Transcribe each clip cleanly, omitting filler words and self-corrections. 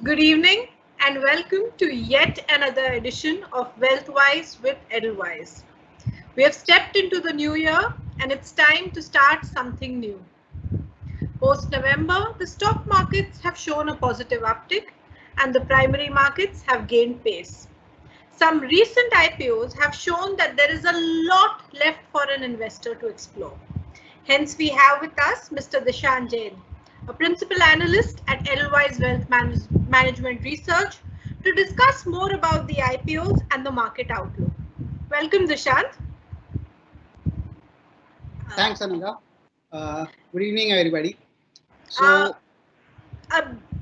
Good evening and welcome to yet another edition of Wealthwise with Edelweiss. We have stepped into the new year and it's time to start something new. Post November, the stock markets have shown a positive uptick and the primary markets have gained pace. Some recent IPOs have shown that there is a lot left for an investor to explore. Hence, we have with us Mr. Dishant Jain, a principal analyst at Edelweiss Wealth Management Research, to discuss more about the IPOs and the market outlook. Welcome, Dishant. Thanks, Anaga. Good evening, everybody.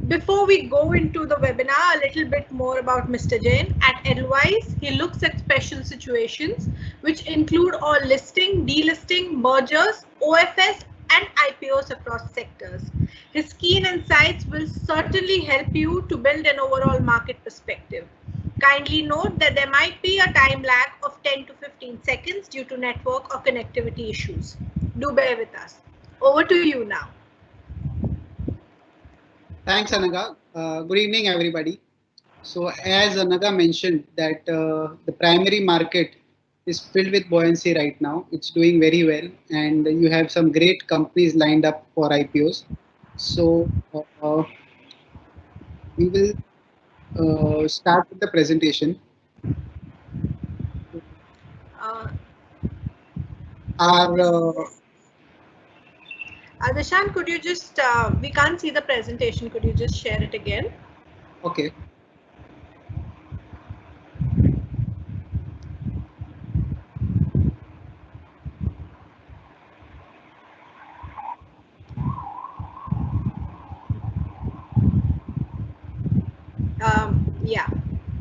Before we go into the webinar, a little bit more about Mr. Jain. At Edelweiss, he looks at special situations, which include all listing, delisting, mergers, OFS, and IPOs across sectors. His keen insights will certainly help you to build an overall market perspective. Kindly note that there might be a time lag of 10 to 15 seconds due to network or connectivity issues. Do bear with us. Over to you now. Thanks, Anaga. Good evening, everybody. So, as Anaga mentioned, that the primary market is filled with buoyancy right now. It's doing very well, and you have some great companies lined up for IPOs. So, we will start with the presentation. Dishant, could you just, we can't see the presentation. Could you just share it again? Okay.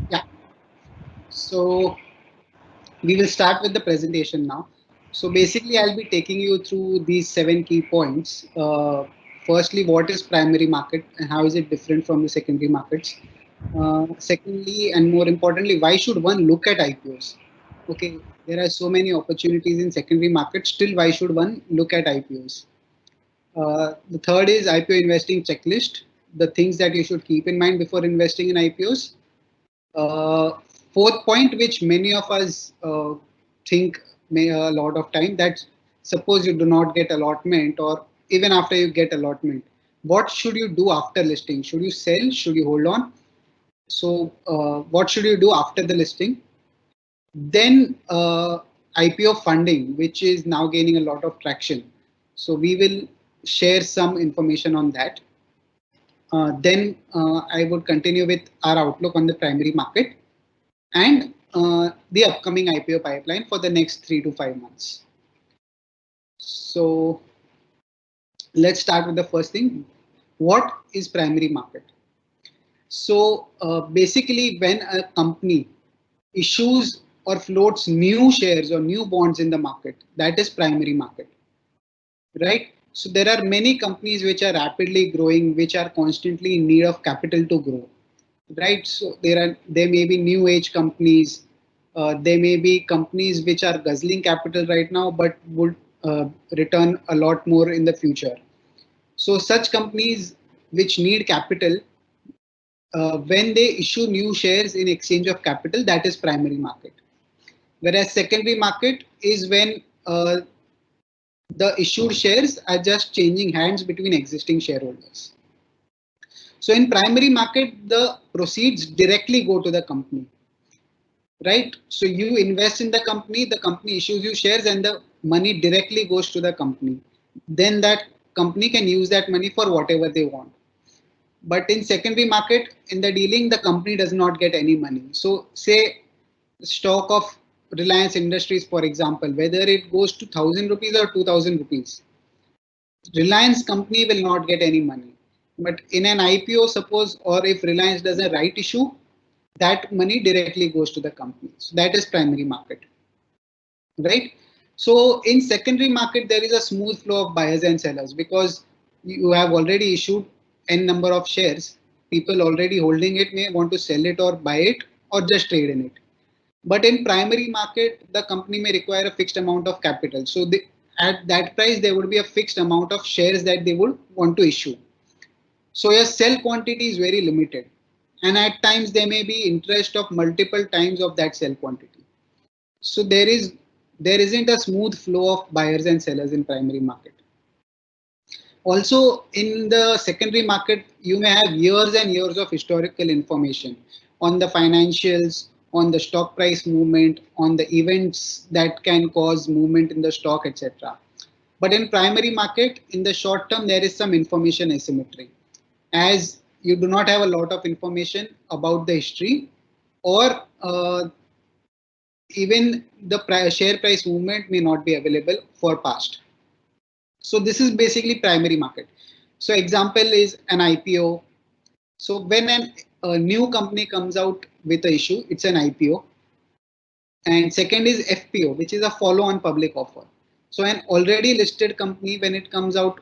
Yeah. So, we will start with the presentation now. So basically, I'll be taking you through these 7 key points. Firstly, what is primary market and how is it different from the secondary markets? Secondly, and more importantly, why should one look at IPOs? Okay, there are so many opportunities in secondary markets. Still, why should one look at IPOs? The third is IPO investing checklist, the things that you should keep in mind before investing in IPOs. Fourth point, which many of us think a lot of time, that suppose you do not get allotment or even after you get allotment, what should you do after listing? Should you sell? Should you hold on? So what should you do after the listing? Then IPO funding, which is now gaining a lot of traction. So we will share some information on that. Then I would continue with our outlook on the primary market and the upcoming IPO pipeline for the next 3 to 5 months. So let's start with the first thing. What is primary market? So basically, when a company issues or floats new shares or new bonds in the market, that is primary market, right? So there are many companies which are rapidly growing, which are constantly in need of capital to grow, right? So there may be new age companies, there may be companies which are guzzling capital right now but would return a lot more in the future. So such companies which need capital, when they issue new shares in exchange of capital, that is primary market. Whereas secondary market is when the issued shares are just changing hands between existing shareholders. So in primary market, the proceeds directly go to the company, right? So you invest in the company issues you shares and the money directly goes to the company. Then that company can use that money for whatever they want. But in secondary market, in the dealing, the company does not get any money. So say stock of Reliance Industries, for example, whether it goes to 1,000 rupees or 2,000 rupees, Reliance company will not get any money. But in an IPO, suppose, or if Reliance does a right issue, that money directly goes to the company. So that is primary market, right? So in secondary market, there is a smooth flow of buyers and sellers because you have already issued n number of shares. People already holding it may want to sell it or buy it or just trade in it. But in primary market, the company may require a fixed amount of capital. So at that price, there would be a fixed amount of shares that they would want to issue. So your sell quantity is very limited. and at times there may be interest of multiple times of that sell quantity. So there isn't a smooth flow of buyers and sellers in primary market. Also, in the secondary market, you may have years and years of historical information on the financials, on the stock price movement, on the events that can cause movement in the stock, etc. But in primary market, in the short term, there is some information asymmetry, as you do not have a lot of information about the history, or even the share price movement may not be available for past. So this is basically primary market. So example is an IPO. So when a new company comes out with an issue, it's an IPO. And second is FPO, which is a follow-on public offer. So an already listed company, when it comes out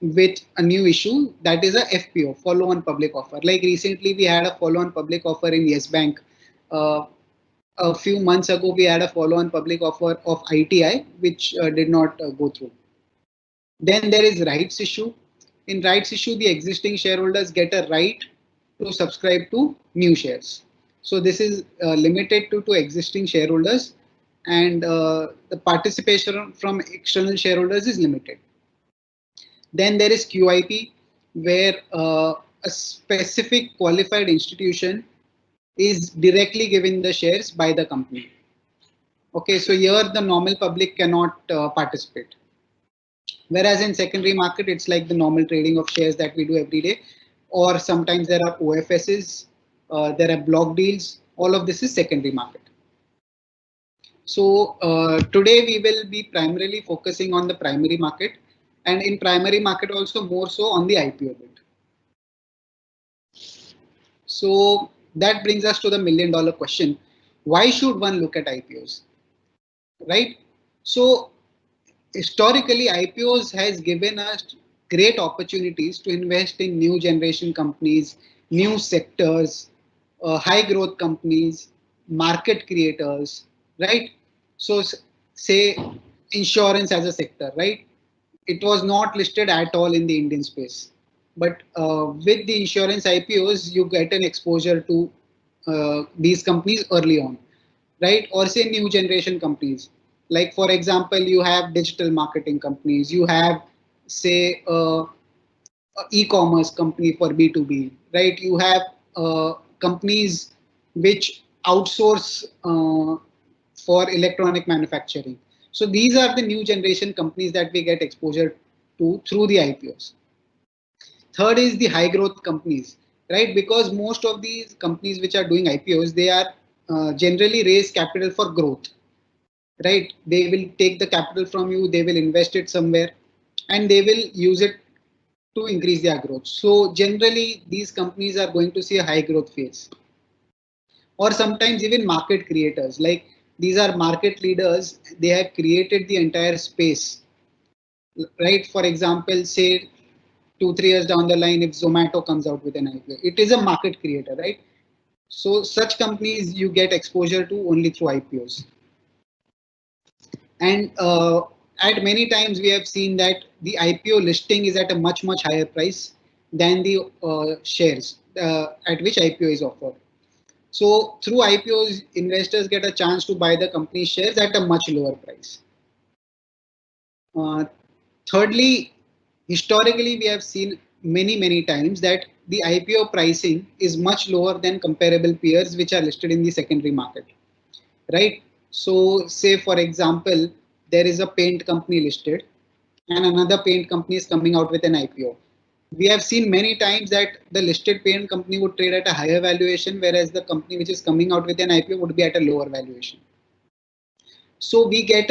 with a new issue, that is a FPO, follow-on public offer. Like recently, we had a follow-on public offer in Yes Bank. A few months ago, we had a follow-on public offer of ITI, which did not go through. Then there is rights issue. In rights issue, the existing shareholders get a right to subscribe to new shares. So this is limited to existing shareholders, and the participation from external shareholders is limited. Then there is QIP, where a specific qualified institution is directly given the shares by the company. Okay, so here the normal public cannot participate. Whereas in secondary market, it's like the normal trading of shares that we do every day, or sometimes there are OFSs, there are block deals. All of this is secondary market. So today we will be primarily focusing on the primary market, and in primary market also more so on the IPO bit. So that brings us to the $1 million question. Why should one look at IPOs? Right? So historically, IPOs has given us great opportunities to invest in new generation companies, new sectors, high growth companies, market creators, right? So say insurance as a sector, right? It was not listed at all in the Indian space. But with the insurance IPOs, you get an exposure to these companies early on, right? Or say new generation companies. Like for example, you have digital marketing companies, you have say e-commerce company for B2B, right? You have companies which outsource for electronic manufacturing. So these are the new generation companies that we get exposure to through the IPOs. Third is the high growth companies, right? Because most of these companies which are doing IPOs, they are generally raise capital for growth, right? They will take the capital from you, they will invest it somewhere, and they will use it to increase their growth. So generally, these companies are going to see a high growth phase. Or sometimes even market creators, like these are market leaders, they have created the entire space, right? For example, say 2-3 years down the line, if Zomato comes out with an IPO, it is a market creator, right? So such companies you get exposure to only through IPOs. And at many times we have seen that the IPO listing is at a much higher price than the shares at which IPO is offered. So through IPOs, investors get a chance to buy the company shares at a much lower price. Thirdly, historically, we have seen many times that the IPO pricing is much lower than comparable peers which are listed in the secondary market, right? So say for example, there is a paint company listed and another paint company is coming out with an IPO. We have seen many times that the listed paint company would trade at a higher valuation, whereas the company which is coming out with an IPO would be at a lower valuation. So we get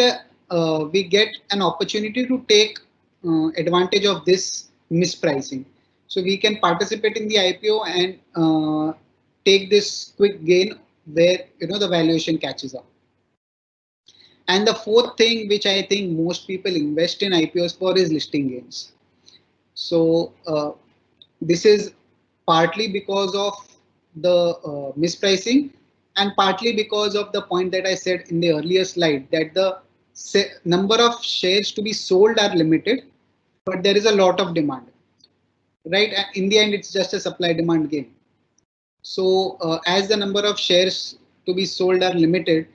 an opportunity to take advantage of this mispricing. So we can participate in the IPO and take this quick gain where the valuation catches up. And the fourth thing, which I think most people invest in IPOs for, is listing gains. So this is partly because of the mispricing and partly because of the point that I said in the earlier slide, that the number of shares to be sold are limited, but there is a lot of demand. right? And in the end, it's just a supply demand game. So as the number of shares to be sold are limited,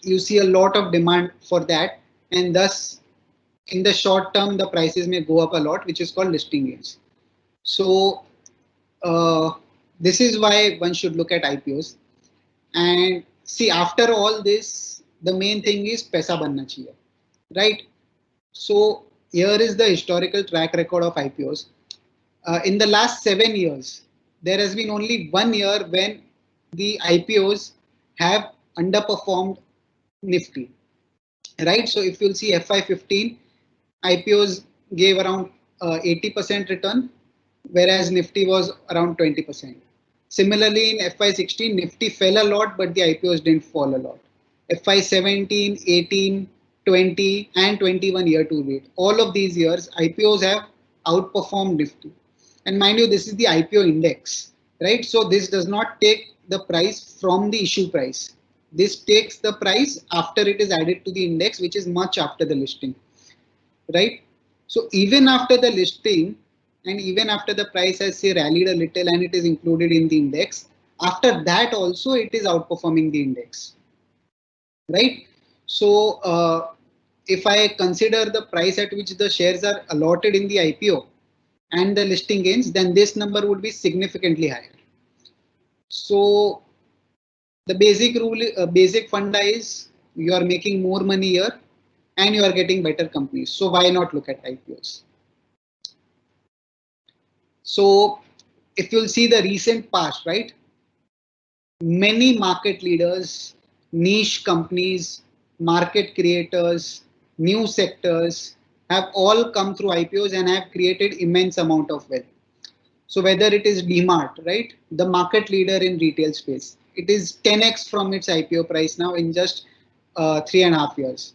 you see a lot of demand for that, and thus in the short term the prices may go up a lot, which is called listing gains. So uh, this is why one should look at IPOs. And see, after all this, the main thing is paisa banna chahiye, right? So here is the historical track record of IPOs. In the last 7 years, there has been only 1 year when the IPOs have underperformed Nifty, right? So if you'll see FY15, IPOs gave around 80% return, whereas Nifty was around 20%. Similarly, in FY16, Nifty fell a lot, but the IPOs didn't fall a lot. FY17, 18, 20, and 21 year to date. All of these years, IPOs have outperformed Nifty. And mind you, this is the IPO index, right? So this does not take the price from the issue price. This takes the price after it is added to the index, which is much after the listing, right? So even after the listing and even after the price has say rallied a little and it is included in the index, after that also it is outperforming the index, right? So if I consider the price at which the shares are allotted in the IPO and the listing gains, then this number would be significantly higher. So the basic rule, basic funda is you are making more money here and you are getting better companies. So why not look at IPOs? So if you'll see the recent past, right? Many market leaders, niche companies, market creators, new sectors have all come through IPOs and have created immense amount of wealth. So whether it is DMart, right, the market leader in retail space, it is 10x from its IPO price now in just 3.5 years.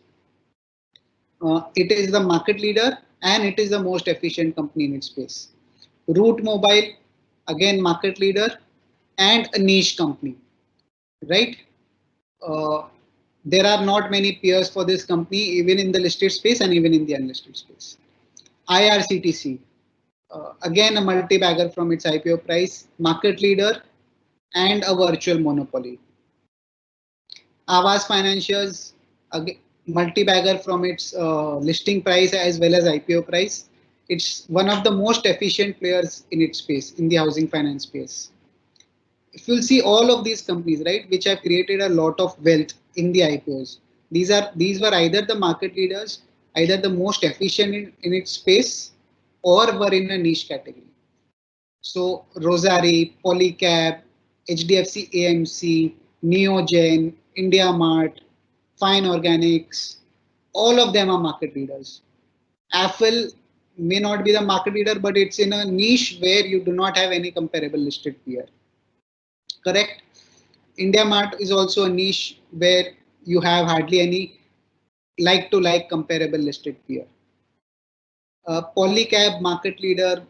It is the market leader and it is the most efficient company in its space. Root Mobile, again market leader and a niche company, right? Uh, there are not many peers for this company, even in the listed space and even in the unlisted space. IRCTC, again a multi-bagger from its IPO price, market leader and a virtual monopoly. Aavas Financials, again, multi-bagger from its listing price as well as IPO price. It's one of the most efficient players in its space, in the housing finance space. If you'll see all of these companies, right, which have created a lot of wealth in the IPOs, these were either the market leaders, either the most efficient in its space, or were in a niche category. So Rosari, Polycab, HDFC AMC, Neogen, India Mart, Fine Organics, all of them are market leaders. Affle may not be the market leader, but it's in a niche where you do not have any comparable listed peer. Correct? India Mart is also a niche where you have hardly any like-to-like comparable listed peer. Polycab market leader,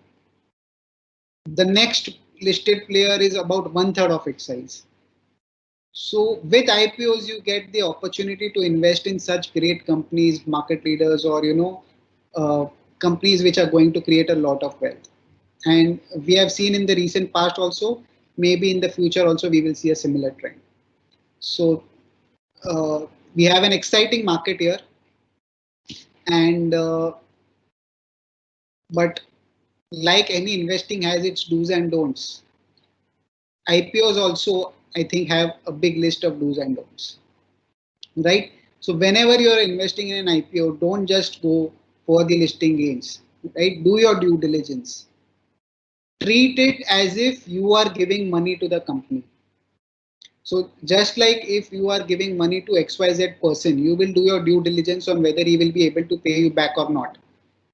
the next listed player is about 1/3 of its size. So with IPOs, you get the opportunity to invest in such great companies, market leaders, or companies which are going to create a lot of wealth. And we have seen in the recent past also, maybe in the future also, we will see a similar trend. So we have an exciting market here, and but like any investing has its do's and don'ts. IPOs also, I think, have a big list of do's and don'ts, right? So whenever you're investing in an IPO, don't just go for the listing gains, right? Do your due diligence. Treat it as if you are giving money to the company. So just like if you are giving money to XYZ person, you will do your due diligence on whether he will be able to pay you back or not.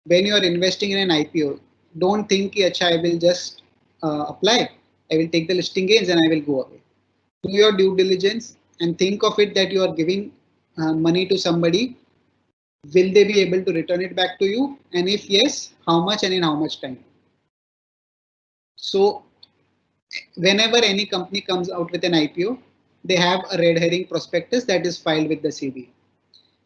When you are investing in an IPO, don't think, Acha, I will just apply. I will take the listing gains and I will go away. Do your due diligence and think of it that you are giving money to somebody. Will they be able to return it back to you? And if yes, how much and in how much time? So whenever any company comes out with an IPO, they have a red herring prospectus that is filed with the SEBI.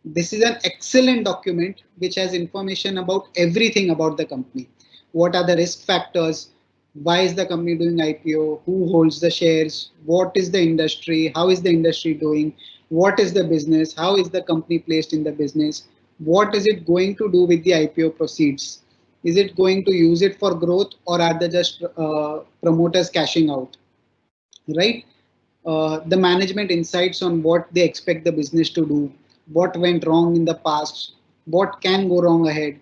This is an excellent document which has information about everything about the company. what are the risk factors, why is the company doing IPO, who holds the shares, what is the industry, how is the industry doing, what is the business, how is the company placed in the business, what is it going to do with the IPO proceeds, is it going to use it for growth, or are they just promoters cashing out, right? The management insights on what they expect the business to do, what went wrong in the past, what can go wrong ahead.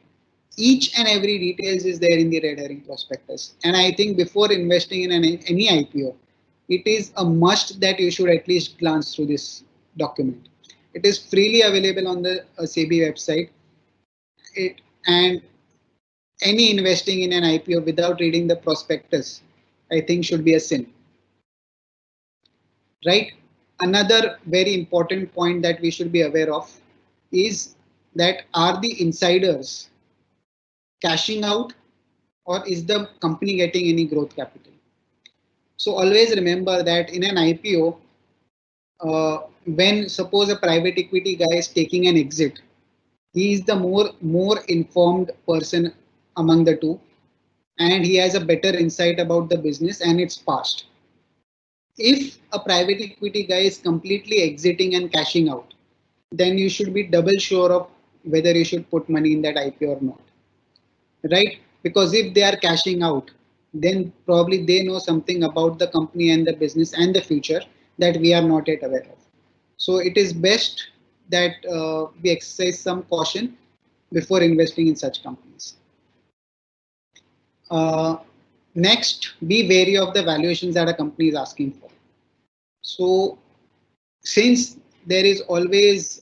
Each and every details is there in the red herring prospectus. And I think before investing in any IPO, it is a must that you should at least glance through this document. It is freely available on the SEBI website. And any investing in an IPO without reading the prospectus, I think should be a sin. Right? Another very important point that we should be aware of is that are the insiders cashing out, or is the company getting any growth capital? So always remember that in an IPO, when suppose a private equity guy is taking an exit, he is the more informed person among the two, and he has a better insight about the business and its past. If a private equity guy is completely exiting and cashing out, then you should be double sure of whether you should put money in that IPO or not, right? Because if they are cashing out, then probably they know something about the company and the business and the future that we are not yet aware of. So it is best that we exercise some caution before investing in such companies. Next, be wary of the valuations that a company is asking for. So since there is always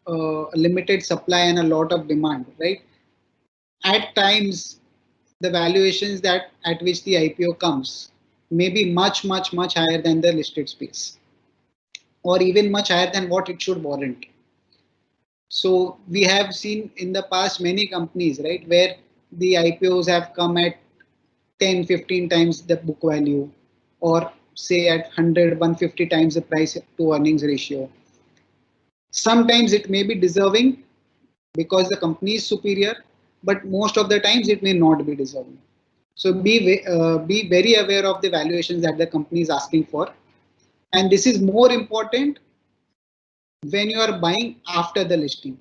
a limited supply and a lot of demand, right? At times, the valuations that at which the IPO comes may be much higher than the listed space, or even much higher than what it should warrant. So we have seen in the past many companies, right, where the IPOs have come at 10, 15 times the book value, or say at 100, 150 times the price to earnings ratio. Sometimes it may be deserving because the company is superior, but most of the times it may not be deserving. So be very aware of the valuations that the company is asking for. And this is more important when you are buying after the listing,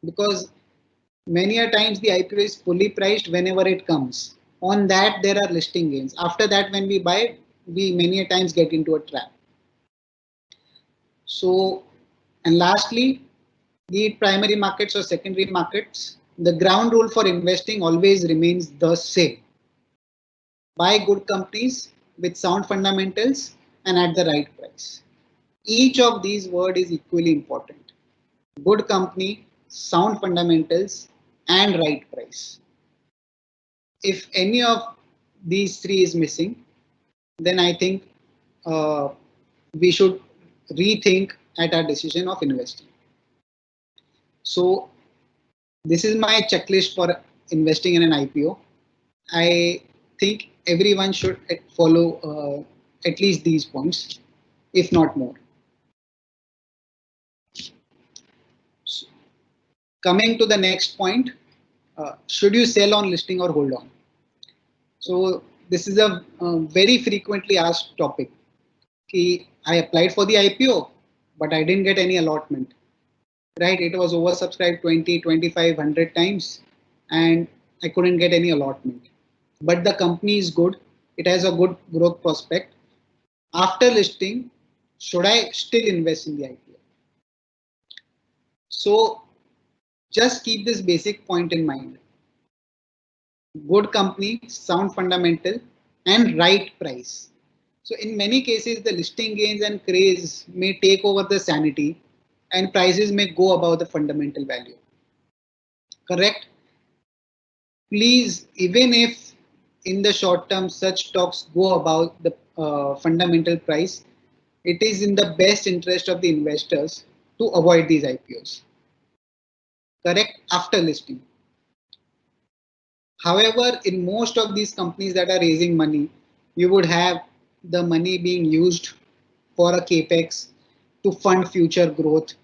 because many a times the IPO is fully priced whenever it comes. On that, there are listing gains. After that, when we buy, we many a times get into a trap. So, and lastly, be it primary markets or secondary markets, the ground rule for investing always remains the same. Buy good companies with sound fundamentals and at the right price. Each of these words is equally important. Good company, sound fundamentals, and right price. If any of these three is missing, then I think we should rethink at our decision of investing. So this is my checklist for investing in an IPO. I think everyone should follow at least these points, if not more. So, coming to the next point, should you sell on listing or hold on? So this is a very frequently asked topic. I applied for the IPO, but I didn't get any allotment. Right? It was oversubscribed 20, 25, 100 times, and I couldn't get any allotment. But the company is good. It has a good growth prospect. After listing, should I still invest in the IPO? So just keep this basic point in mind. Good company, sound fundamental, and right price. So in many cases, the listing gains and craze may take over the sanity, and prices may go above the fundamental value. Correct? Please, even if in the short term such stocks go above the fundamental price, it is in the best interest of the investors to avoid these IPOs. Correct? After listing. However, in most of these companies that are raising money, you would have the money being used for a capex to fund future growth,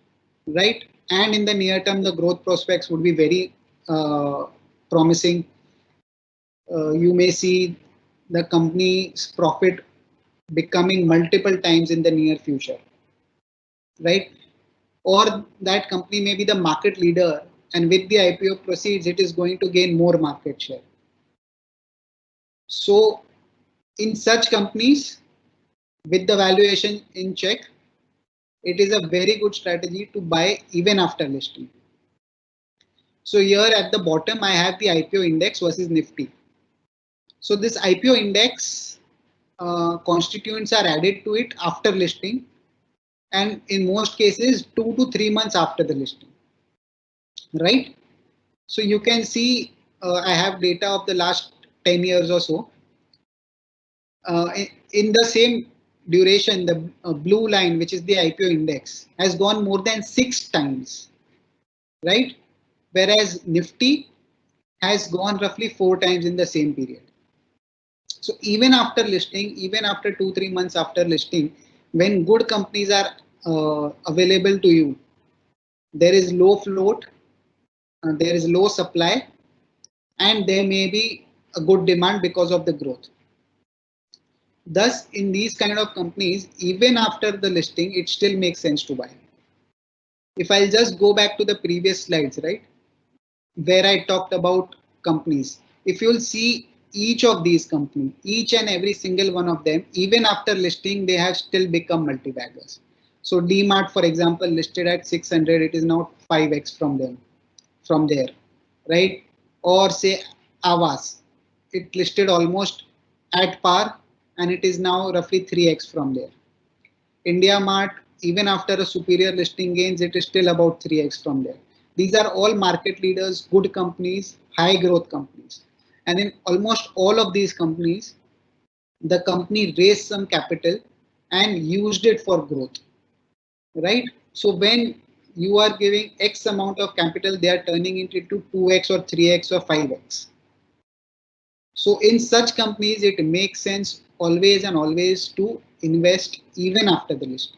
right? And in the near term, the growth prospects would be very promising. you may see the company's profit becoming multiple times in the near future, right? Or that company may be the market leader, and with the IPO proceeds, it is going to gain more market share. So in such companies, with the valuation in check, it is a very good strategy to buy even after listing. So here at the bottom, I have the IPO index versus Nifty. So this IPO index constituents are added to it after listing, and in most cases 2 to 3 months after the listing, right? So you can see I have data of the last 10 years or so. In the same duration, the blue line, which is the IPO index, has gone more than 6 times, right? Whereas Nifty has gone roughly 4 times in the same period. So even after listing, even after 2-3 months after listing, when good companies are available to you, there is low float, there is low supply, and there may be a good demand because of the growth. Thus, in these kind of companies, even after the listing, it still makes sense to buy. If I'll just go back to the previous slides, right, where I talked about companies, if you'll see each of these companies, each and every single one of them, even after listing, they have still become multi-baggers. So DMart, for example, listed at 600, it is now 5x from there, right? Or say Avas, it listed almost at par and it is now roughly 3x from there. India Mart, even after a superior listing gains, it is still about 3x from there. These are all market leaders, good companies, high growth companies. And in almost all of these companies, the company raised some capital and used it for growth, right? So when you are giving X amount of capital, they are turning it into 2x or 3x or 5x. So in such companies, it makes sense always and always to invest even after the listing.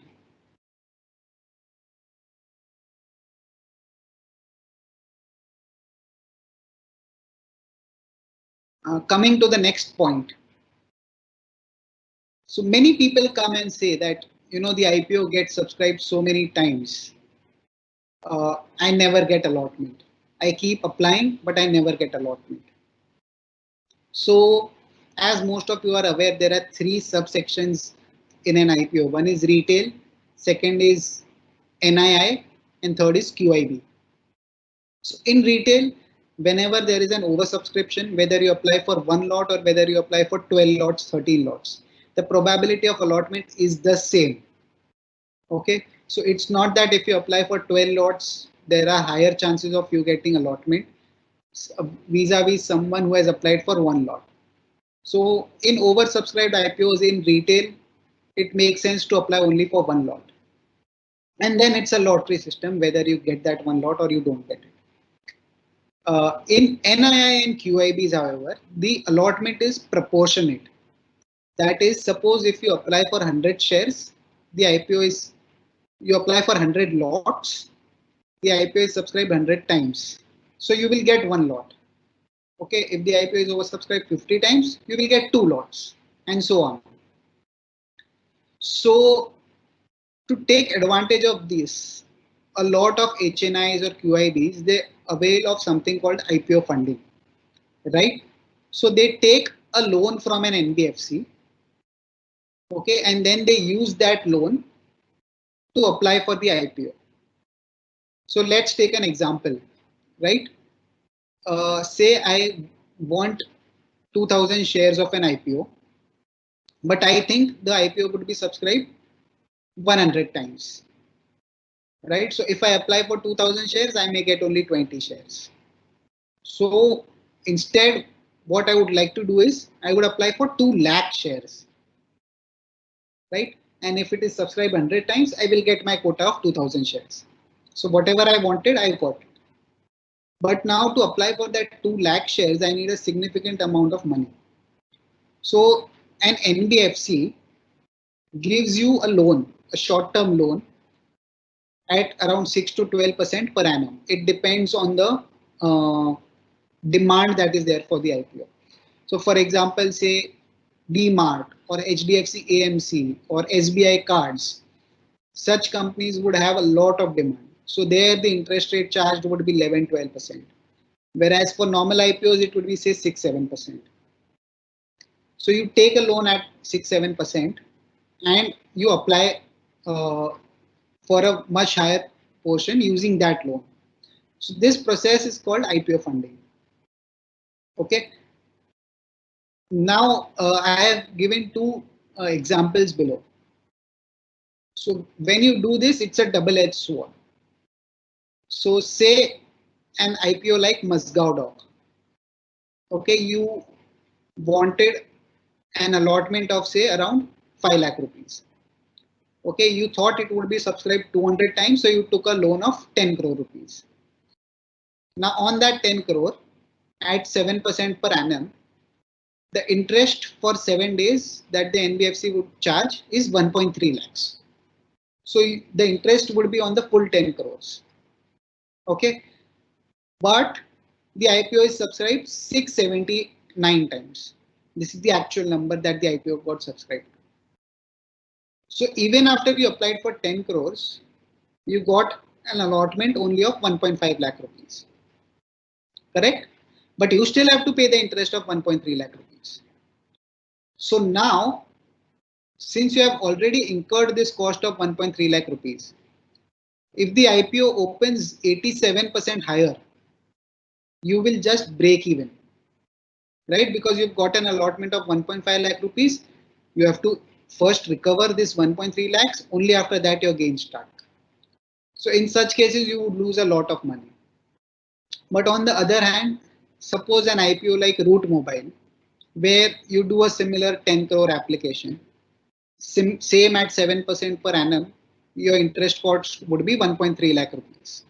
Coming to the next point. So many people come and say that, the IPO gets subscribed so many times. I never get allotment. I keep applying, but I never get allotment. So as most of you are aware, there are 3 subsections in an IPO. One is retail, second is NII, and third is QIB. So in retail, whenever there is an oversubscription, whether you apply for 1 lot or whether you apply for 12 lots, 13 lots, the probability of allotment is the same. Okay, so it's not that if you apply for 12 lots, there are higher chances of you getting allotment vis-a-vis someone who has applied for 1 lot. So in oversubscribed IPOs in retail, it makes sense to apply only for 1 lot. And then it's a lottery system, whether you get that 1 lot or you don't get it. In NII and QIBs, however, the allotment is proportionate. That is, suppose if you apply for 100 shares, the IPO is, you apply for 100 lots, the IPO is subscribed 100 times. So you will get 1 lot. Okay, if the IPO is oversubscribed 50 times, you will get 2 lots and so on. So to take advantage of this, a lot of HNIs or QIBs, they avail of something called IPO funding, right? So they take a loan from an NBFC, okay, and then they use that loan to apply for the IPO. So let's take an example, right? Say I want 2000 shares of an IPO, but I think the IPO could be subscribed 100 times, right? So if I apply for 2000 shares, I may get only 20 shares. So instead, what I would like to do is I would apply for 2 lakh shares, right? And if it is subscribed 100 times, I will get my quota of 2000 shares. So whatever I wanted, I got it. But now to apply for that 2 lakh shares, I need a significant amount of money. So an NBFC gives you a loan, a short-term loan at around 6 to 12% per annum. It depends on the demand that is there for the IPO. So for example, say DMart or HDFC AMC or SBI cards, such companies would have a lot of demand. So there the interest rate charged would be 11-12%. Whereas for normal IPOs, it would be say 6-7%. So you take a loan at 6-7% and you apply for a much higher portion using that loan. So this process is called IPO funding. Okay. Now I have given two examples below. So when you do this, it's a double-edged sword. So say an IPO like Mazgao Dock. Okay, you wanted an allotment of say around 5 lakh rupees. Okay, you thought it would be subscribed 200 times, so you took a loan of 10 crore rupees. Now on that 10 crore at 7% per annum, the interest for 7 days that the NBFC would charge is 1.3 lakhs. So the interest would be on the full 10 crores. Okay, but the IPO is subscribed 679 times. This is the actual number that the IPO got subscribed. So even after you applied for 10 crores, you got an allotment only of 1.5 lakh rupees. Correct? But you still have to pay the interest of 1.3 lakh rupees. So now, since you have already incurred this cost of 1.3 lakh rupees, if the IPO opens 87% higher, you will just break even, right? Because you've got an allotment of 1.5 lakh rupees, you have to first recover this 1.3 lakhs, only after that your gains start. So in such cases, you would lose a lot of money. But on the other hand, suppose an IPO like Route Mobile, where you do a similar 10 crore application, same at 7% per annum, your interest cost would be 1.3 lakh rupees.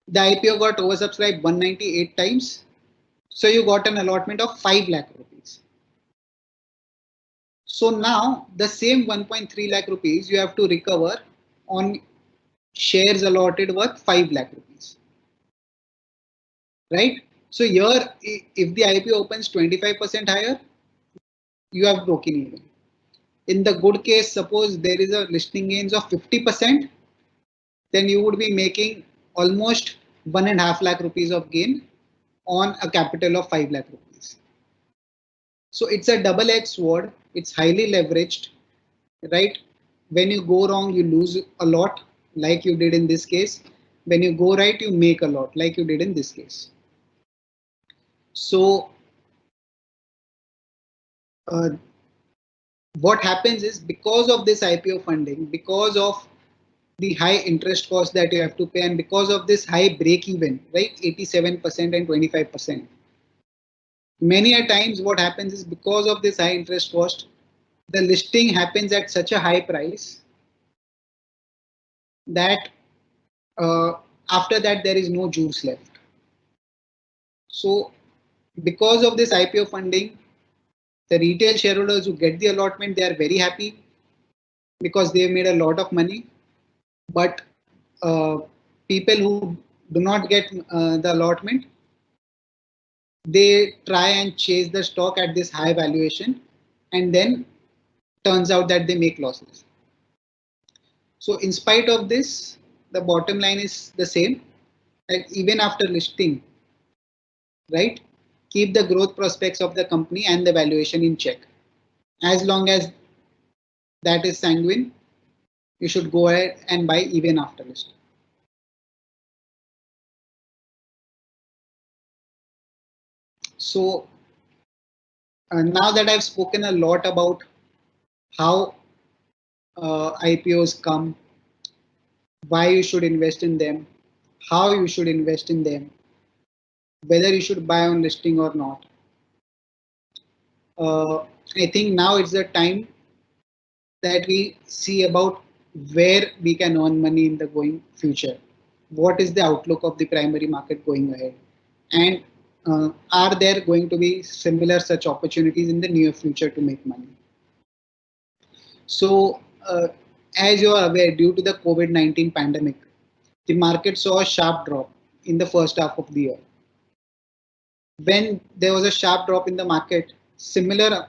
The IPO got oversubscribed 198 times, so you got an allotment of 5 lakh rupees. So now the same 1.3 lakh rupees you have to recover on shares allotted worth 5 lakh rupees. Right? So here, if the IPO opens 25% higher, you have broken even. In the good case, suppose there is a listing gains of 50%, then you would be making almost 1.5 lakh rupees of gain on a capital of 5 lakh rupees. So it's a double-edged sword. It's highly leveraged, right? When you go wrong, you lose a lot, like you did in this case. When you go right, you make a lot, like you did in this case. So what happens is, because of this IPO funding, because of the high interest cost that you have to pay, and because of this high break even, right, 87% and 25%, many a times what happens is, because of this high interest cost, the listing happens at such a high price that after that there is no juice left. So because of this IPO funding, the retail shareholders who get the allotment, they are very happy because they made a lot of money. But people who do not get the allotment, they try and chase the stock at this high valuation, and then turns out that they make losses. So in spite of this, the bottom line is the same, that even after listing, right, keep the growth prospects of the company and the valuation in check. As long as that is sanguine, you should go ahead and buy even after listing. So now that I've spoken a lot about how IPOs come, why you should invest in them, how you should invest in them, whether you should buy on listing or not, I think now it's the time that we see about where we can earn money in the going future. What is the outlook of the primary market going ahead? And are there going to be similar such opportunities in the near future to make money? So as you are aware, due to the COVID-19 pandemic, the market saw a sharp drop in the first half of the year. when there was a sharp drop in the market, similar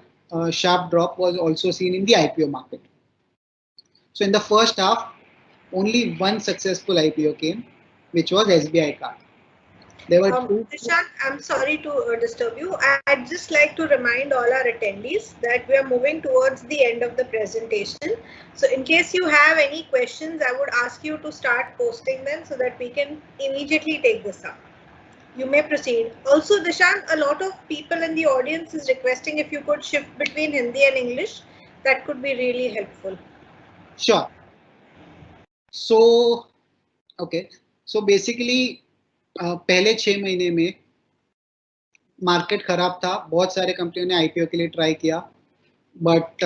sharp drop was also seen in the IPO market. So in the first half, only one successful IPO came, which was SBI Card. There were two. Dishant, I'm sorry to disturb you. I'd just like to remind all our attendees that we are moving towards the end of the presentation. So in case you have any questions, I would ask you to start posting them so that we can immediately take this up. You may proceed. Also, Dishant, a lot of people in the audience is requesting if you could shift between Hindi and English. That could be really helpful. Sure. So, okay. So basically, पहले 6 महीने में market खराब था, बहुत सारे कंपनियों ने IPO के लिए ट्राई किया, बट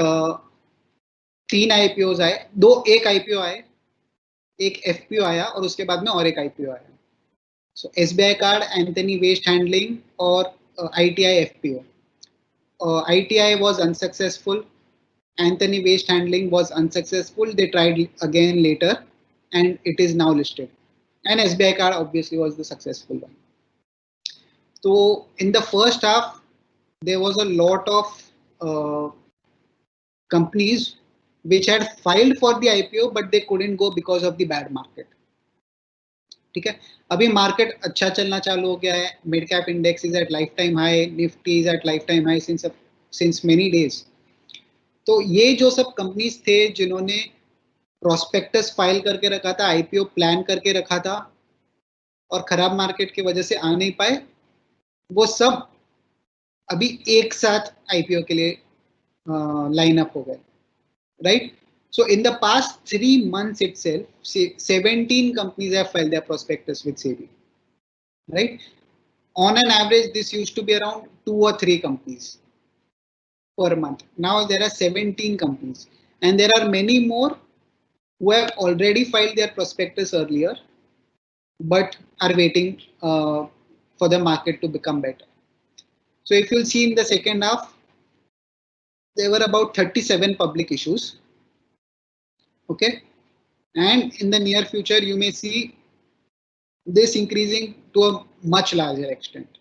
3 आईपीओ आए, एक आईपीओ आए, एक एफपीओ आया और उसके बाद में और एक आईपीओ आया. So SBI Card, Antony Waste Handling और ITI FPO. ITI was unsuccessful. Anthony Waste Handling was unsuccessful. They tried again later and it is now listed. And SBI Card obviously was the successful one. So in the first half, there was a lot of companies which had filed for the IPO, but they couldn't go because of the bad market. ठीक है, अभी market अच्छा चलना चालू हो गया है. Mid cap index is at life time high, Nifty is at life time high since many days. तो ये जो सब कंपनीज थे जिन्होंने प्रोस्पेक्टस फाइल करके रखा था, आईपीओ प्लान करके रखा था और खराब मार्केट की वजह से आ नहीं पाए, वो सब अभी एक साथ आईपीओ के लिए लाइन अप हो गए, right? So in the past 3 months itself, 17 companies have filed their prospectus with SEBI, right? On an average, this used to be around 2 or 3 companies per month. Now there are 17 companies, and there are many more who have already filed their prospectus earlier, but are waiting for the market to become better. So if you'll see in the second half, there were about 37 public issues. Okay, and in the near future you may see this increasing to a much larger extent.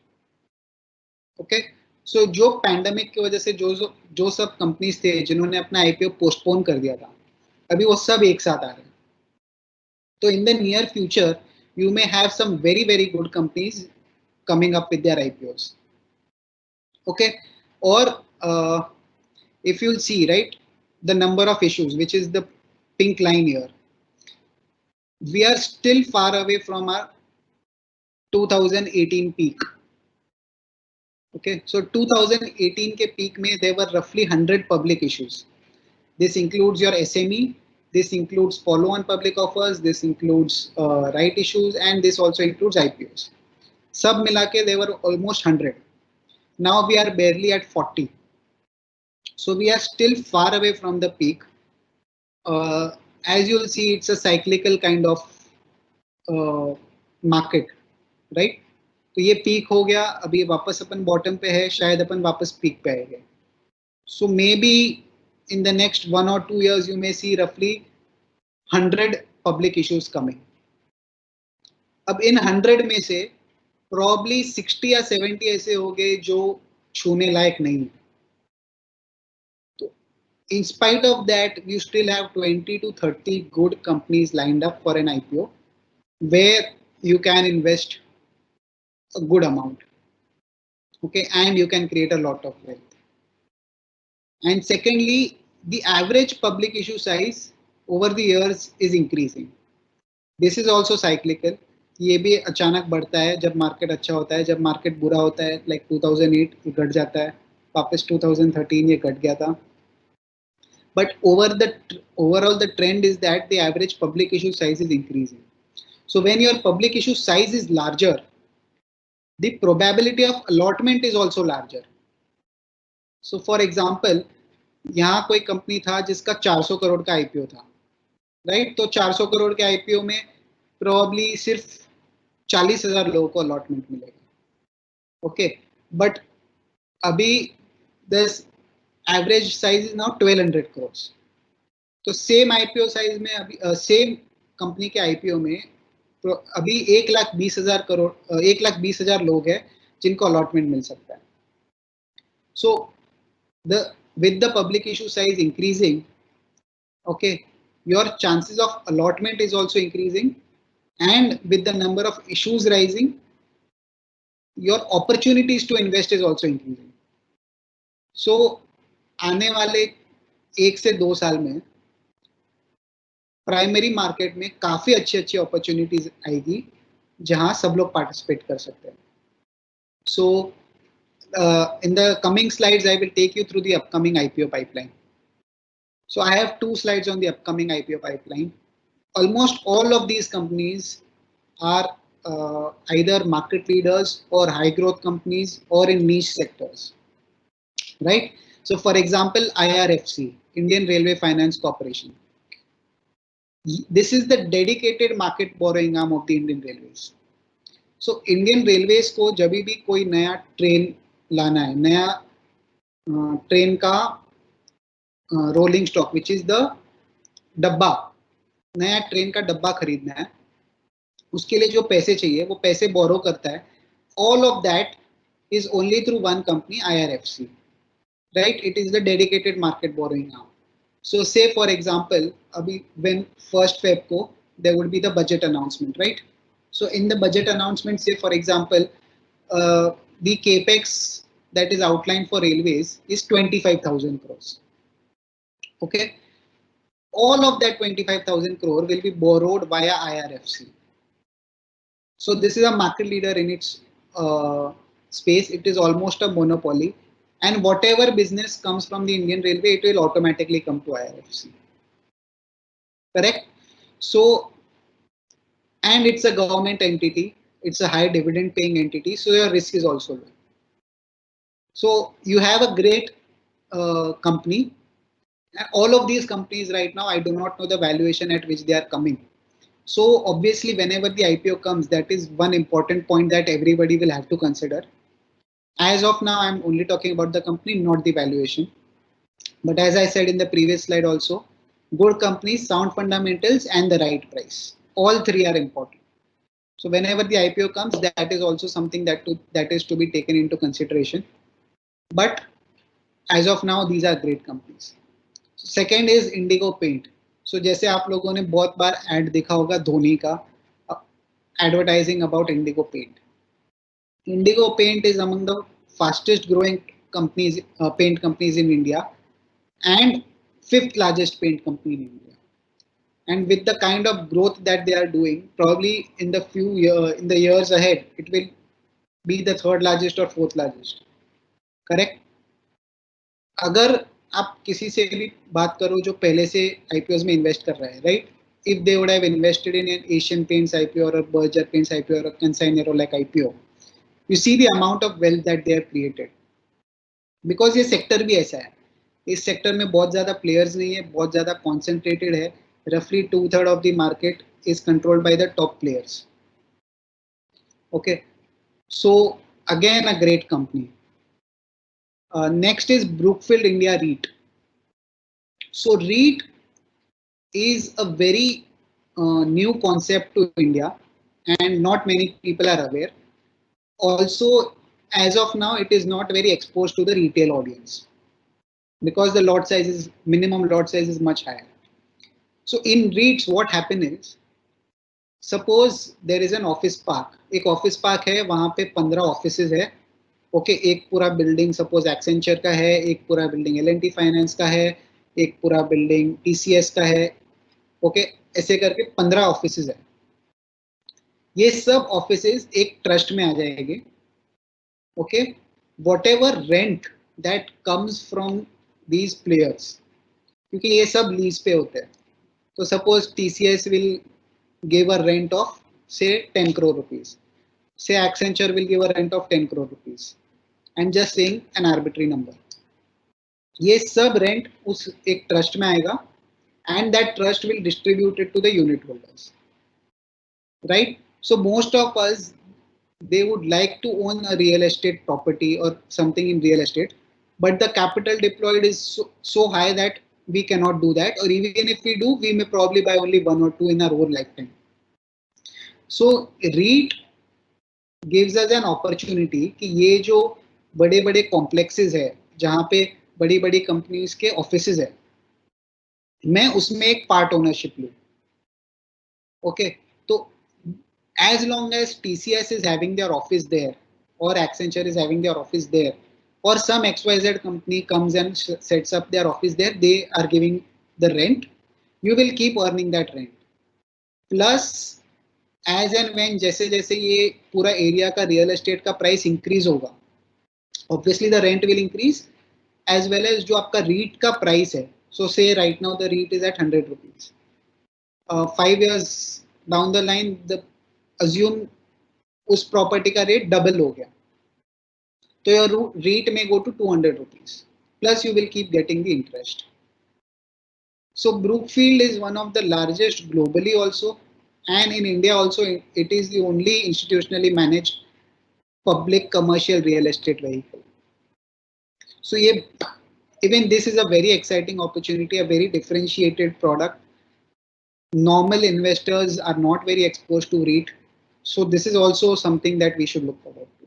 Okay, so जो pandemic की वजह से जो सब companies थे जिन्होंने अपना IPO postpone कर दिया था, अभी वो सब एक साथ आ रहे हैं. तो in the near future you may have some very good companies coming up with their IPOs. Okay, or if you'll see, right, the number of issues, which is the pink line here, we are still far away from our 2018 peak. Okay, so 2018 के peak में there were roughly 100 public issues. This includes your SME, this includes follow-on public offers, this includes right issues, and this also includes IPOs. सब मिला के there were almost 100. Now we are barely at 40. So we are still far away from the peak. As you'll see, it's a cyclical kind of market, right? तो ये peak हो गया, अभी वापस अपन bottom पे है, शायद अपन वापस पीक पे आएंगे. So maybe in the next 1 or 2 years you may see roughly 100 public issues coming. अब इन 100 में से probably 60 या 70 ऐसे हो गए जो छूने लायक नहीं. In spite of that, you still have 20 to 30 good companies lined up for an IPO where you can invest a good amount. Okay, and you can create a lot of wealth. And secondly, the average public issue size over the years is increasing. This is also cyclical. ये भी अचानक बढ़ता है जब market अच्छा होता है, जब मार्केट बुरा होता है, like 2008 ये घट जाता है, वापस 2013 ये घट गया था. But overall the trend is that the average public issue size is increasing. So when your public issue size is larger, the probability of allotment is also larger. So for example, यहाँ कोई company था जिसका 400 करोड़ का IPO था, right? तो 400 करोड़ के IPO में probably सिर्फ 40,000 लोगों को अलॉटमेंट मिलेगा. ओके, बट अभी this average size is now 1200 crores. तो सेम आईपीओ साइज में अभी सेम कंपनी के आईपीओ में अभी 1,20,000 करोड़ 1,20,000 लोग हैं जिनको अलॉटमेंट मिल सकता है. So with the public issue size increasing, okay, your chances of allotment is also increasing, and with the number of issues rising, your opportunities to invest is also increasing. So आने वाले 1 से 2 साल में primary market में काफी अच्छी opportunities आएगी जहां सब लोग पार्टिसिपेट कर सकते हैं. So in the coming slides, I will take you through the upcoming IPO pipeline. So I have 2 slides on the upcoming IPO pipeline. Almost all of these companies are either market leaders or high growth companies or in niche sectors, right? So for example, IRFC, Indian Railway Finance Corporation. This is the dedicated market borrowing arm of the Indian Railways. So Indian Railways को जब भी कोई नया train लाना है, नया train का rolling stock which is the डब्बा, नया ट्रेन का डब्बा खरीदना है, उसके लिए जो पैसे चाहिए वो पैसे बोरो करता है. All of that is only through one company, IRFC, right? It is the dedicated market borrowing arm. So say for example अभी व्हेन 1st Feb को there would be the budget announcement, right? So in the budget announcement, say for example, the capex that is outlined for railways is 25,000 crores. Okay, all of that 25,000 crore will be borrowed via IRFC. So this is a market leader in its space. It is almost a monopoly, and whatever business comes from the Indian Railway, it will automatically come to IRFC. Correct? So and it's a government entity, it's a high dividend paying entity, so your risk is also low. So you have a great company, and all of these companies right now, I do not know the valuation at which they are coming. So obviously whenever the IPO comes, that is one important point that everybody will have to consider. As of now, I'm only talking about the company, not the valuation. But as I said in the previous slide also, good companies, sound fundamentals, and the right price. All three are important. So whenever the IPO comes, that is also something that is to be taken into consideration. But as of now, these are great companies. So second is Indigo Paint. So जैसे आप लोगों ने बहुत बार ad देखा होगा धोनी का advertising about Indigo Paint. Indigo Paint is among the fastest growing companies, paint companies in India, and 5th largest paint company in India. And with the kind of growth that they are doing, probably in the years ahead, it will be the 3rd largest or 4th largest. Correct? अगर आप किसी से भी बात करो जो पहले से IPOs में इन्वेस्ट कर रहा है, right? If they would have invested in an Asian Paints IPO or a Berger Paints IPO or a Kansai Nerolac IPO, you see the amount of wealth that they have created. Because ये sector भी ऐसा है, इस sector में बहुत ज़्यादा players नहीं है, बहुत ज़्यादा कॉन्सेंट्रेटेड है. Roughly 2/3 of the market is controlled by the top players. Okay, so again a great company. Next is Brookfield India REIT. So REIT is a very new concept to India, and not many people are aware. Also, as of now, it is not very exposed to the retail audience because the lot size is minimum lot size is much higher. So in REITs, what happen is, suppose there is an office park. एक office park है, वहाँ पे 15 offices है. Okay, एक पूरा building suppose Accenture का है, एक पूरा building L&T Finance का है, एक पूरा building TCS का है. Okay, ऐसे करके 15 offices है. ये सब offices एक trust में आ जाएंगे. Okay, whatever rent that comes from these players, क्योंकि ये सब lease पे होते हैं. So suppose TCS will give a rent of say 10 crore rupees. Say Accenture will give a rent of 10 crore rupees. I'm just saying an arbitrary number. ये सब rent उस एक trust में आएगा, and that trust will distribute it to the unit holders. Right? So most of us, they would like to own a real estate property or something in real estate, but the capital deployed is so high that we cannot do that, or even if we do, we may probably buy only 1 or 2 in our whole lifetime. So REIT gives us an opportunity कि ये जो बड़े बड़े complexes है जहाँ पे बड़ी बड़ी कंपनीज के ऑफिसेज है, मैं उसमें एक पार्ट ओनरशिप लूँ. ओके, तो as long as TCS is having their office there or Accenture is having their office there or some XYZ company comes and sets up their office there, they are giving the rent, you will keep earning that rent. Plus as and when जैसे जैसे ये पूरा area का real estate का price increase होगा, obviously the rent will increase as well as जो आपका REIT का प्राइस है. So say right now the REIT is at 100 rupees. 5 years down the line, the assume उस प्रॉपर्टी का rate double हो गया, तो योर रेट में go to 200 rupees plus you will keep getting the interest. So Brookfield is one of the largest globally also, and in India also it is the only institutionally managed public commercial real estate vehicle. So even this is a very exciting opportunity, a very differentiated product. Normal investors are not very exposed to REIT. So this is also something that we should look forward to.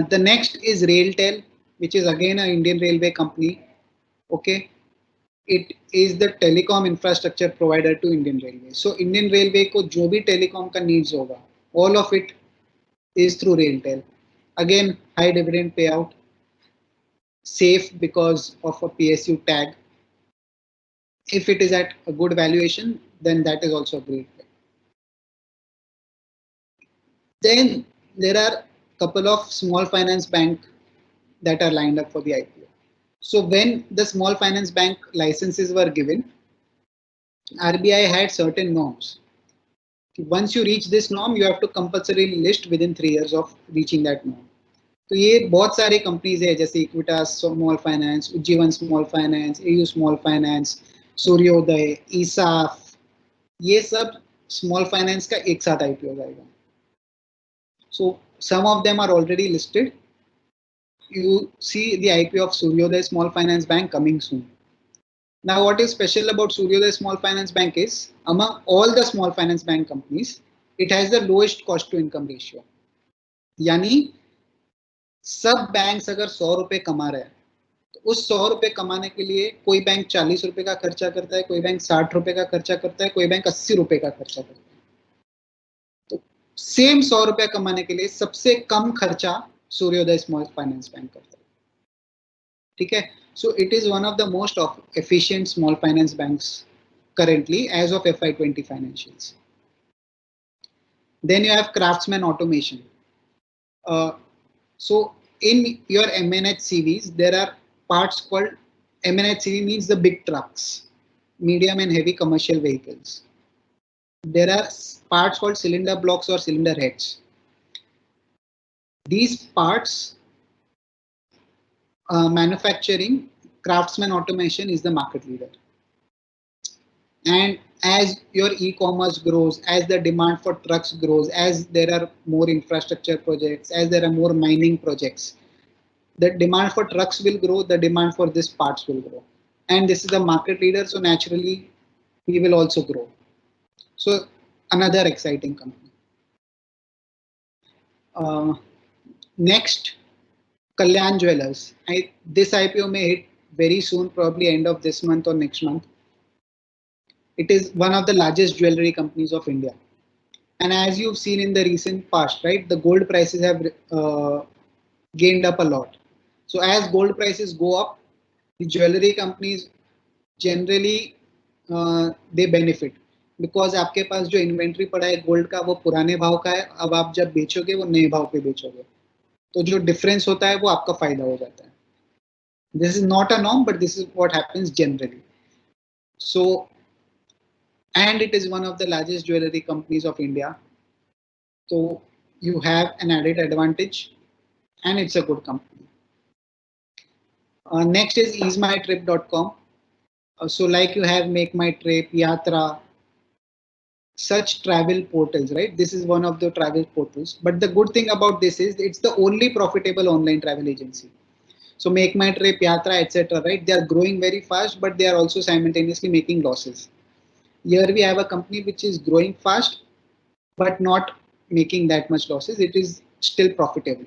The next is RailTel, which is again an Indian railway company. Okay, it is the telecom infrastructure provider to Indian Railway. So Indian Railway को जो भी telecom का needs होगा, all of it is through RailTel. Again, high dividend payout, safe because of a PSU tag. If it is at a good valuation, then that is also a great bet. Then there are a couple of small finance bank that are lined up for the IPO. So when the small finance bank licenses were given, RBI had certain norms. Once you reach this norm, you have to compulsorily list within 3 years of reaching that norm. तो ये बहुत सारे companies है जैसे Equitas small finance, Ujjivan small finance, AU small finance, सूर्योदय, ईसाफ, ये सब small finance का एक साथ आईपीओ जाएगा. So some of them are already listed. You see the IPO of Suryoday Small Finance Bank coming soon. Now, what is special about Suryoday Small Finance Bank is, among all the small finance bank companies, it has the lowest cost to income ratio. यानी सब banks अगर 100 रुपए कमा रहे हैं, तो उस 100 रुपए कमाने के लिए कोई बैंक 40 रुपए का खर्चा करता है, कोई बैंक 60 रुपए का खर्चा करता है, कोई बैंक 80 रुपए का खर्चा करता है. तो सेम 100 रुपए कमाने के लिए सबसे कम खर्चा सूर्योदय स्मॉल फाइनेंस बैंक करता है. ठीक है. So it is one of the most efficient small finance banks currently as of FY20 financials. Then you have Craftsman Automation. So in your MNH CVs, there are parts called MNH CV means the big trucks, medium and heavy commercial vehicles. There are parts called cylinder blocks or cylinder heads. These parts manufacturing, Craftsman Automation is the market leader. And as your e-commerce grows, as the demand for trucks grows, as there are more infrastructure projects, as there are more mining projects, the demand for trucks will grow, the demand for these parts will grow. And this is the market leader, so naturally we will also grow. So another exciting company. Next, Kalyan Jewellers. This IPO may hit very soon, probably end of this month or next month. It is one of the largest jewelry companies of India. And as you've seen in the recent past, right, the gold prices have gained up a lot. So as gold prices go up, the jewelry companies generally they benefit because आपके पास जो inventory पड़ा है gold का वो पुराने भाव का है, अब आप जब बेचोगे वो नए भाव पे बेचोगे, तो जो डिफरेंस होता है वो आपका फायदा हो जाता है. This is not a norm, but this is what happens generally. So, and it is one of the largest jewelry companies of India. So you have an added advantage, and it's a good company. Next is easemytrip.com. So like you have Make My Trip, Yatra, such travel portals, right? This is one of the travel portals. But the good thing about this is it's the only profitable online travel agency. So Make My Trip, Yatra, etc., right? They are growing very fast, but they are also simultaneously making losses. Here we have a company which is growing fast, but not making that much losses, it is still profitable.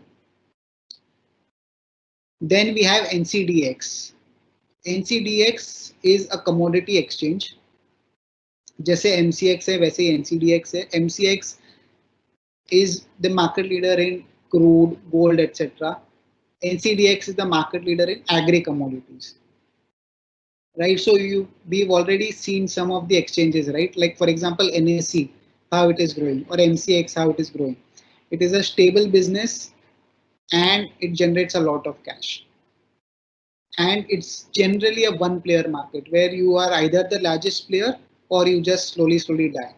Then we have NCDX. NCDX is a commodity exchange. जैसे MCX है वैसे ही NCDX है. MCX is the market leader in crude, gold, etc. NCDX is the market leader in agri commodities. Right, so we've already seen some of the exchanges, right? Like for example, NSE, how it is growing, or MCX, how it is growing. It is a stable business and it generates a lot of cash. And it's generally a one-player market where you are either the largest player or you just slowly die.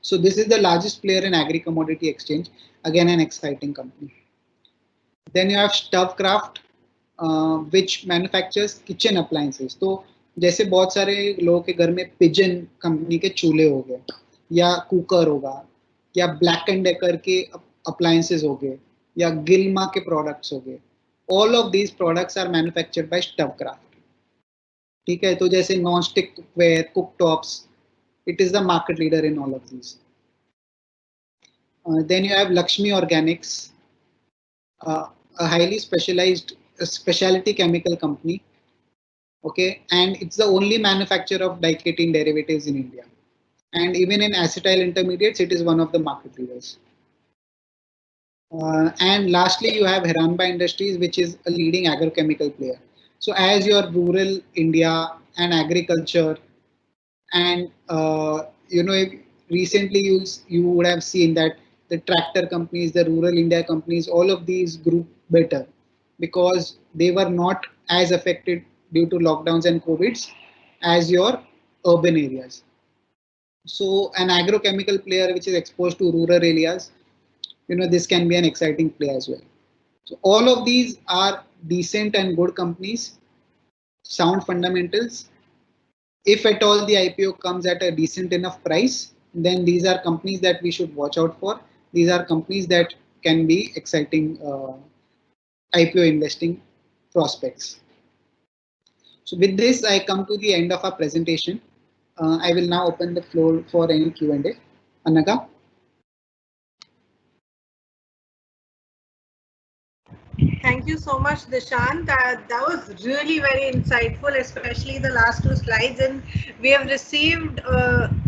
So this is the largest player in agri commodity exchange. Again, an exciting company. Then you have Stuffcraft, which manufactures kitchen appliances. तो जैसे बहुत सारे लोगों के घर में pigeon company के चूल्हे हो गए, या कुकर होगा, या ब्लैक एंड डेकर के अप्लायंसेस हो गए, या गिल्मा के प्रोडक्ट्स हो गए. All of these products are manufactured by Stuffcraft. ठीक है, तो जैसे non stick cookware, cooktops, it is the market leader in all of these. Then you have Lakshmi Organics, a highly specialized specialty chemical company. Okay, and it's the only manufacturer of diketene derivatives in India. And even in acetyl intermediates, it is one of the market leaders. And lastly, you have Hiranba Industries, which is a leading agrochemical player. So as your rural India and agriculture, and recently you would have seen that the tractor companies, the rural India companies, all of these grew better because they were not as affected due to lockdowns and COVIDs as your urban areas. So an agrochemical player which is exposed to rural areas, this can be an exciting play as well. So all of these are decent and good companies, sound fundamentals. If at all the IPO comes at a decent enough price, then these are companies that we should watch out for. These are companies that can be exciting IPO investing prospects. So with this, I come to the end of our presentation. I will now open the floor for any Q&A. Anaga? Thank you so much, Dishant. That was really very insightful, especially the last two slides. And we have received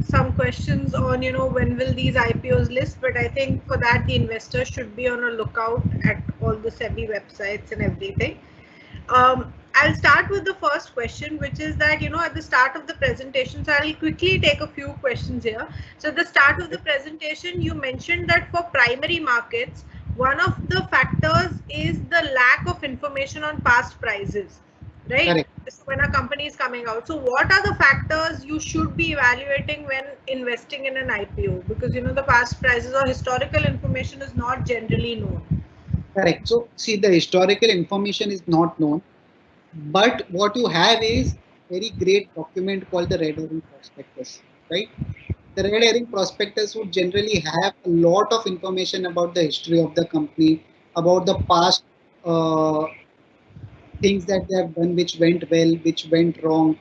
some questions on, when will these IPOs list? But I think for that, the investors should be on a lookout at all the SEBI websites and everything. I'll start with the first question, which is that, at the start of the presentation, so I'll quickly take a few questions here. So at the start of the presentation, you mentioned that for primary markets, one of the factors is the lack of information on past prices, right? Correct. So when a company is coming out. So what are the factors you should be evaluating when investing in an IPO? Because, the past prices or historical information is not generally known. Correct. So see, the historical information is not known, but what you have is very great document called the red herring prospectus, right? The red herring prospectus would generally have a lot of information about the history of the company, about the past things that they have done, which went well, which went wrong.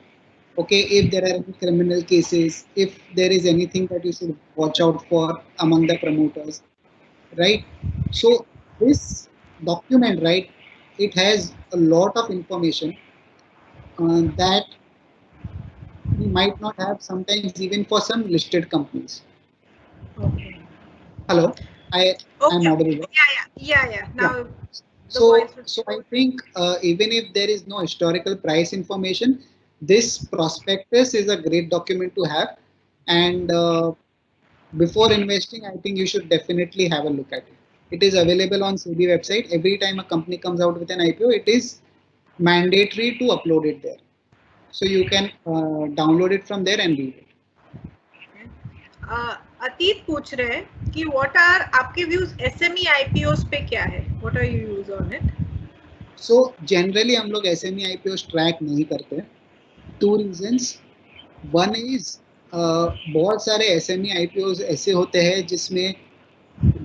Okay, if there are any criminal cases, if there is anything that you should watch out for among the promoters, right? So this document, right, it has a lot of information that we might not have sometimes even for some listed companies. Okay. Hello, I'm audible. Yeah. Now, so I think even if there is no historical price information, this prospectus is a great document to have, and before investing, I think you should definitely have a look at it. It is available on SEBI website. Every time a company comes out with an IPO, it is mandatory to upload it there. So you can download it from there and read it. अतीत पूछ रहे हैं कि what are आपके views SME IPOs पे क्या है? What are your views on it? So generally हम लोग SME IPOs track नहीं करते. Two reasons. One is बहुत सारे SME IPOs ऐसे होते हैं जिसमें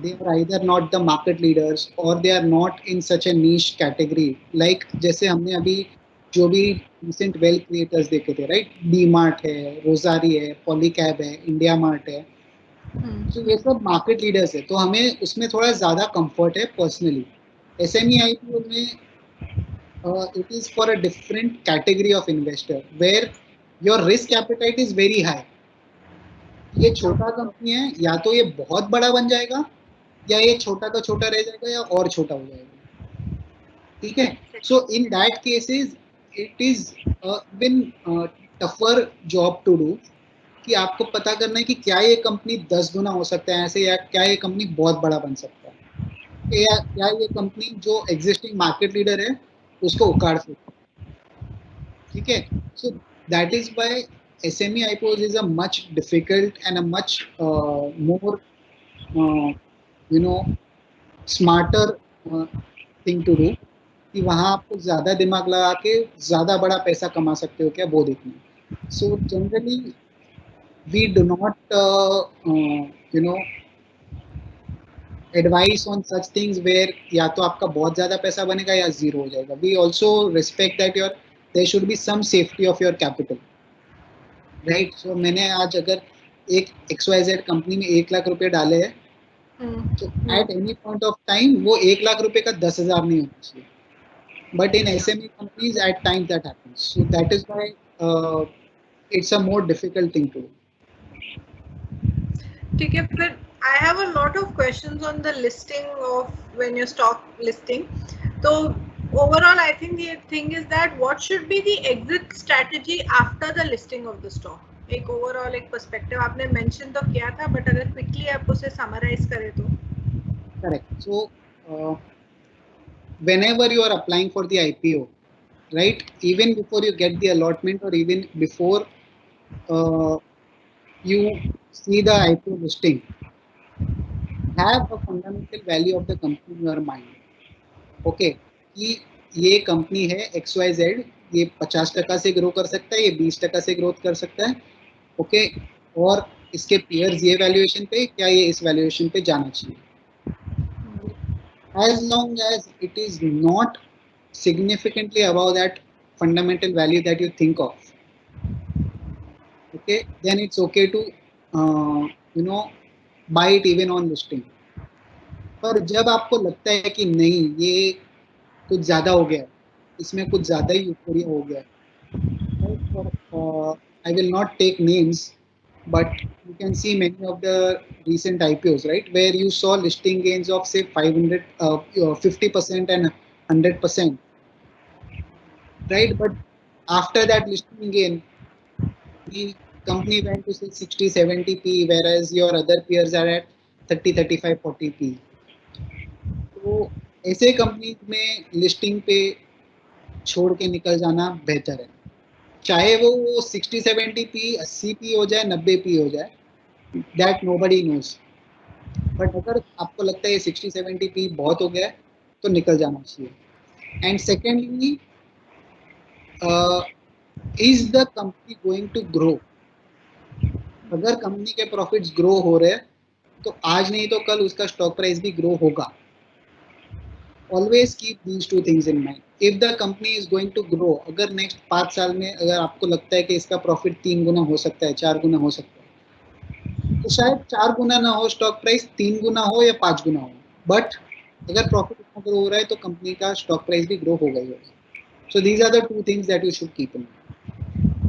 they are either not the market leaders or they are not in such a niche category. Like जैसे हमने अभी जो भी recent wealth creators देखे थे, right? D-Mart है, Rosari है, Polycab है, India Mart है. तो ये सब मार्केट लीडर्स है, तो हमें उसमें थोड़ा ज़्यादा कंफर्ट है पर्सनली. SME IPO में it is for a different category of investor where your risk appetite is very high. ये छोटा कंपनी है, या तो ये बहुत बड़ा बन जाएगा या ये छोटा का छोटा रह जाएगा या और छोटा हो जाएगा. ठीक है. So in that cases it is been tougher job to do कि आपको पता करना है कि क्या ये कंपनी 10 गुना हो सकता है ऐसे, या क्या ये कंपनी बहुत बड़ा बन सकता है, या क्या ये कंपनी जो एग्जिस्टिंग मार्केट लीडर है उसको उखाड़ सकती है. ठीक है. So that is why SME IPOs is a much difficult and a much more smarter thing to do, कि वहाँ आपको ज़्यादा दिमाग लगा के ज़्यादा बड़ा पैसा कमा सकते हो क्या वो देखना. So generally we do not advise on such things where या तो आपका बहुत ज़्यादा पैसा बनेगा या ज़ीरो हो जाएगा. We also respect that there should be some safety of your capital, right? So मैंने आज अगर एक XYZ कंपनी में 1 लाख रुपए डाले हैं, तो at any point of time वो 1 लाख रुपए का 10,000 नहीं होना चाहिए. But in SME companies at times that happens. So that is why it's a more difficult thing to do. ठीक है. फिर I have a lot of questions on the listing of when you stock listing. So overall, I think the thing is that what should be the exit strategy after the listing of the stock? एक overall एक perspective आपने mention तो किया था, but अगर quickly आप उसे summarize करें तो. Correct. So whenever you are applying for the IPO, right? Even before you get the allotment or even before you see the IPO listing, have a fundamental value of the company in your mind. Okay, कि ये company है XYZ, ये 50% से grow कर सकता है, ये 20% से ग्रोथ कर सकता है. ओके, और इसके पीयर्स ये वैल्यूएशन पे, क्या ये इस वैल्यूएशन पे जाना चाहिए. As long as it is not significantly above that fundamental value that you think of, okay, then it's okay to buy it even on listing. पर जब आपको लगता है कि नहीं ये कुछ ज़्यादा हो गया, इसमें कुछ ज़्यादा ही यूफोरिया हो गया, I will not take names, but you can see many of the recent IPOs, right, where you saw listing gains of say 50% and 100%, right? But after that listing gain, the company went to say 60, 70 P, whereas your other peers are at 30, 35, 40 P. तो ऐसे company में listing पे छोड़ के निकल जाना बेहतर है, चाहे वो 60, 70 P, 80 P हो जाए, 90 P हो जाए, that nobody knows. बट अगर आपको लगता है 60, 70 P बहुत हो गया है तो निकल जाना चाहिए. And secondly, is the company going to grow? अगर कंपनी के प्रॉफिट्स ग्रो हो रहे हैं तो आज नहीं तो कल उसका स्टॉक प्राइस भी ग्रो होगा. Always keep these two things in mind. If the company is going to grow, अगर नेक्स्ट 5 साल में अगर आपको लगता है कि इसका प्रॉफिट 3 गुना हो सकता है, 4 गुना हो सकता है, तो शायद 4 गुना ना हो स्टॉक प्राइस, 3 गुना हो या 5 गुना हो, बट अगर प्रॉफिट इतना ग्रो हो रहा है तो कंपनी का स्टॉक प्राइस भी ग्रो होगा ही होगा. So these are the two things that you should keep in mind.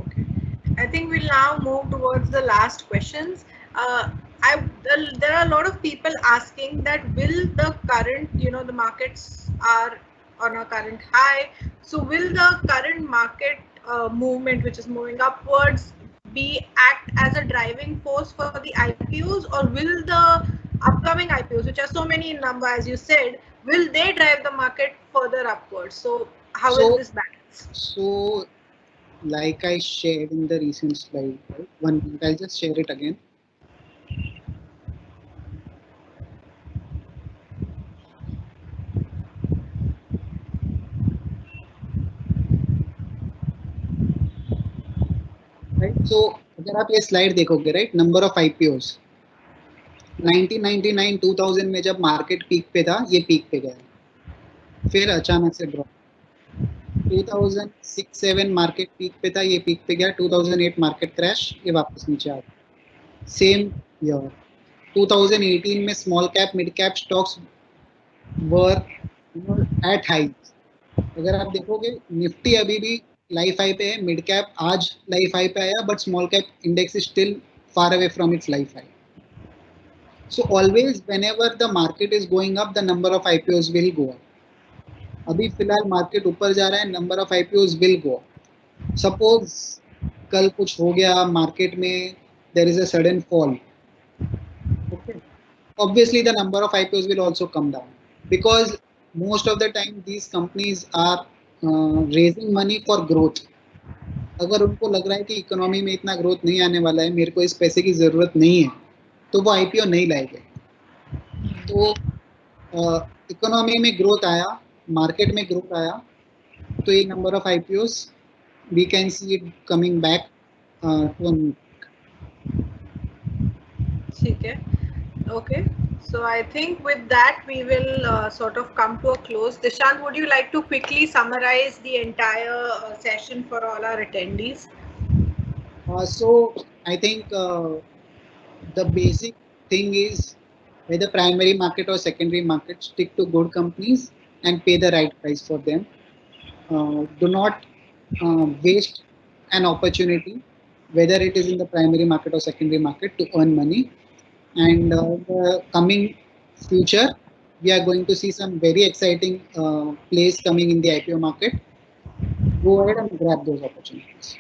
Okay. I think we'll now move towards the last questions. There are a lot of people asking that will the current, the markets are on a current high. So will the current market movement, which is moving upwards, act as a driving force for the IPOs, or will the upcoming IPOs, which are so many in number, as you said, will they drive the market further upwards? So how is this balance? So like I shared in the recent slide, right? 1 minute, I'll just share it again. Right? So अगर आप ये slide देखोगे, right, number of IPOs 1999 2000 में जब market peak पे था, ये peak पे गया, फिर अचानक से ड्रॉप. 2006-7 मार्केट पीक पे था, ये पीक पे गया. 2008 मार्केट क्रैश, ये वापस नीचे आ गया. सेम ईयर 2018 में small cap mid cap stocks were at high. अगर आप देखोगे निफ्टी अभी भी लाइफ हाई पे है, मिड कैप आज लाइफ हाई पे आया, but small cap index is still far away from its life high. So always whenever the market is going up, the number of IPOs will go up. अभी फिलहाल market ऊपर जा रहा है, number of IPOs will go up. Suppose कल कुछ हो गया मार्केट में, there is a sudden fall. Okay. Obviously the number of IPOs will also come down because most of the time these companies are raising money for growth. अगर उनको लग रहा है कि इकोनॉमी में इतना ग्रोथ नहीं आने वाला है, मेरे को इस पैसे की जरूरत नहीं है, तो वो IPO नहीं लाएंगे. तो इकोनॉमी में ग्रोथ आया, मार्केट में ग्रोथ आया, तो ये number of IPOs we can see it coming back to a new. ठीक है. Okay. So I think with that we will sort of come to a close. Dishant, would you like to quickly summarize the entire session for all our attendees? So I think the basic thing is whether primary market or secondary market, stick to good companies and pay the right price for them. Do not waste an opportunity, whether it is in the primary market or secondary market, to earn money. And the coming future, we are going to see some very exciting plays coming in the IPO market. Go ahead and grab those opportunities.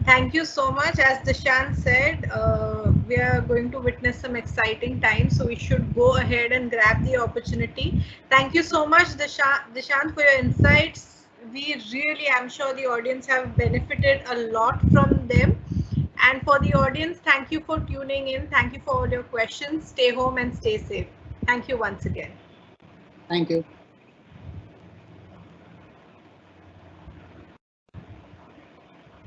Thank you so much. As Dishant said, we are going to witness some exciting times, so we should go ahead and grab the opportunity. Thank you so much, Dishant, for your insights. We really, I'm sure the audience have benefited a lot from them. And for the audience, thank you for tuning in. Thank you for all your questions. Stay home and stay safe. Thank you once again. Thank you.